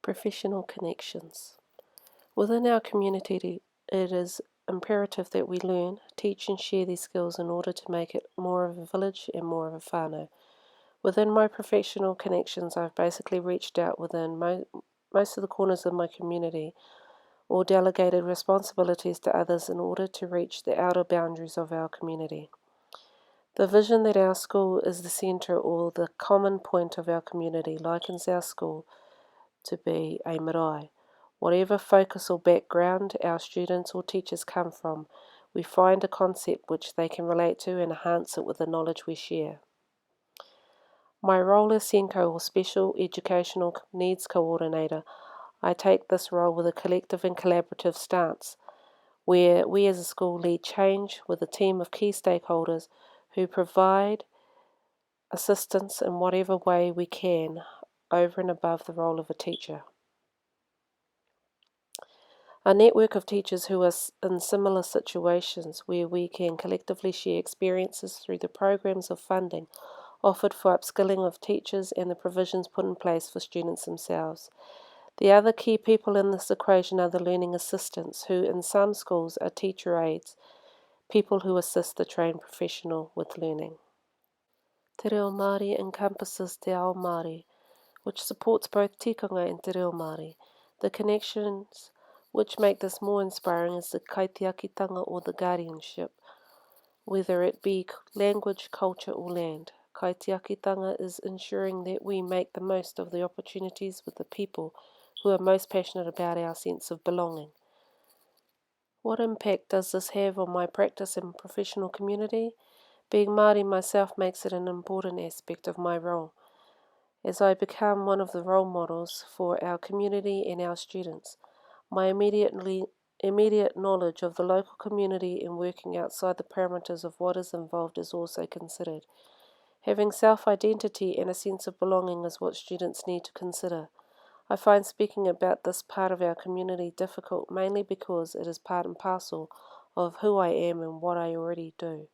Professional connections. Within our community, it is imperative that we learn, teach and share these skills in order to make it more of a village and more of a whānau. Within my professional connections, I've basically reached out within most of the corners of my community or delegated responsibilities to others in order to reach the outer boundaries of our community. The vision that our school is the centre or the common point of our community likens our school to be a marae. Whatever focus or background our students or teachers come from, we find a concept which they can relate to and enhance it with the knowledge we share. My role as SENCO or Special Educational Needs Coordinator, I take this role with a collective and collaborative stance, where we as a school lead change with a team of key stakeholders who provide assistance in whatever way we can over and above the role of a teacher. A network of teachers who are in similar situations where we can collectively share experiences through the programs of funding offered for upskilling of teachers and the provisions put in place for students themselves. The other key people in this equation are the learning assistants, who in some schools are teacher aides, people who assist the trained professional with learning. Te Reo Māori encompasses Te Ao Māori, which supports both tikanga and Te Reo Māori. The connections which make this more inspiring is the kaitiakitanga or the guardianship, whether it be language, culture or land. Kaitiakitanga is ensuring that we make the most of the opportunities with the people who are most passionate about our sense of belonging. What impact does this have on my practice and professional community? Being Māori myself makes it an important aspect of my role, as I become one of the role models for our community and our students. My immediate knowledge of the local community and working outside the parameters of what is involved is also considered. Having self-identity and a sense of belonging is what students need to consider. I find speaking about this part of our community difficult, mainly because it is part and parcel of who I am and what I already do.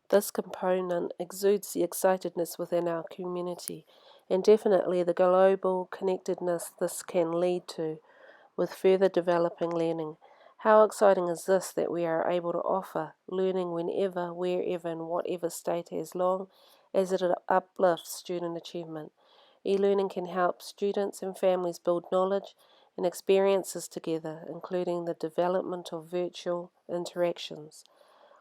This component exudes the excitedness within our community, and definitely the global connectedness this can lead to, with further developing learning. How exciting is this that we are able to offer learning whenever, wherever, and whatever state as long as it uplifts student achievement. E-learning can help students and families build knowledge and experiences together, including the development of virtual interactions.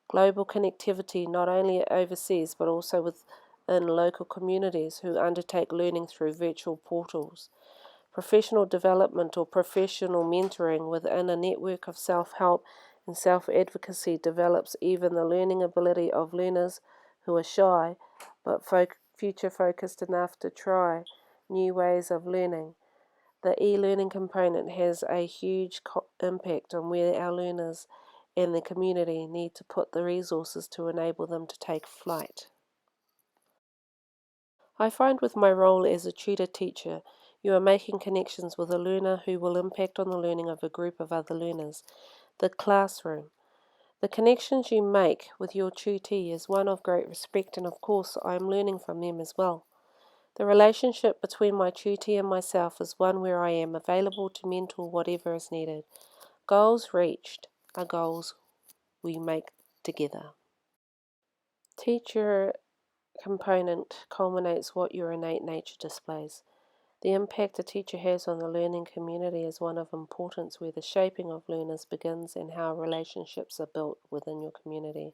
Global connectivity not only overseas but also within local communities who undertake learning through virtual portals. Professional development or professional mentoring within a network of self-help and self-advocacy develops even the learning ability of learners who are shy but future-focused enough to try new ways of learning. The e-learning component has a huge impact on where our learners and the community need to put the resources to enable them to take flight. I find with my role as a tutor teacher, you are making connections with a learner who will impact on the learning of a group of other learners. The classroom. The connections you make with your tutee is one of great respect, and of course I am learning from them as well. The relationship between my tutee and myself is one where I am available to mentor whatever is needed. Goals reached are goals we make together. Teacher component culminates what your innate nature displays. The impact a teacher has on the learning community is one of importance where the shaping of learners begins and how relationships are built within your community.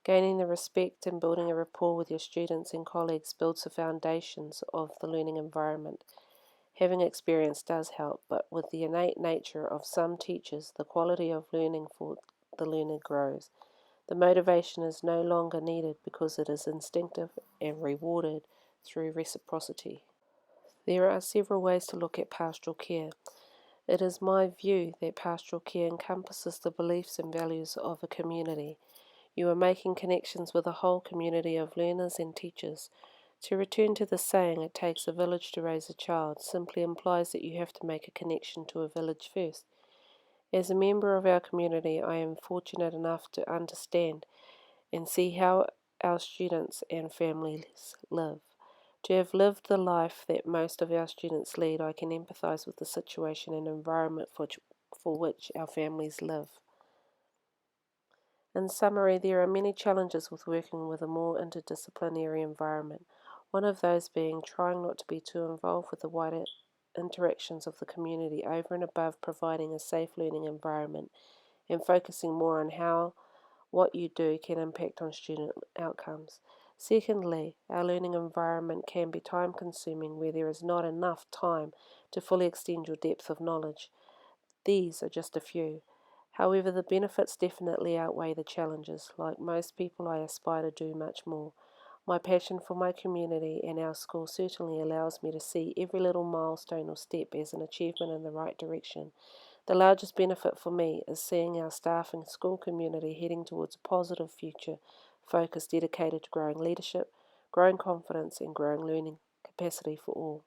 Gaining the respect and building a rapport with your students and colleagues builds the foundations of the learning environment. Having experience does help, but with the innate nature of some teachers, the quality of learning for the learner grows. The motivation is no longer needed because it is instinctive and rewarded through reciprocity. There are several ways to look at pastoral care. It is my view that pastoral care encompasses the beliefs and values of a community. You are making connections with a whole community of learners and teachers. To return to the saying, it takes a village to raise a child, simply implies that you have to make a connection to a village first. As a member of our community, I am fortunate enough to understand and see how our students and families live. To have lived the life that most of our students lead, I can empathise with the situation and environment for which our families live. In summary, there are many challenges with working with a more interdisciplinary environment. One of those being trying not to be too involved with the wider interactions of the community over and above providing a safe learning environment and focusing more on how what you do can impact on student outcomes. Secondly, our learning environment can be time consuming where there is not enough time to fully extend your depth of knowledge. These are just a few. However, the benefits definitely outweigh the challenges. Like most people, I aspire to do much more. My passion for my community and our school certainly allows me to see every little milestone or step as an achievement in the right direction. The largest benefit for me is seeing our staff and school community heading towards a positive future, focus dedicated to growing leadership, growing confidence, and growing learning capacity for all.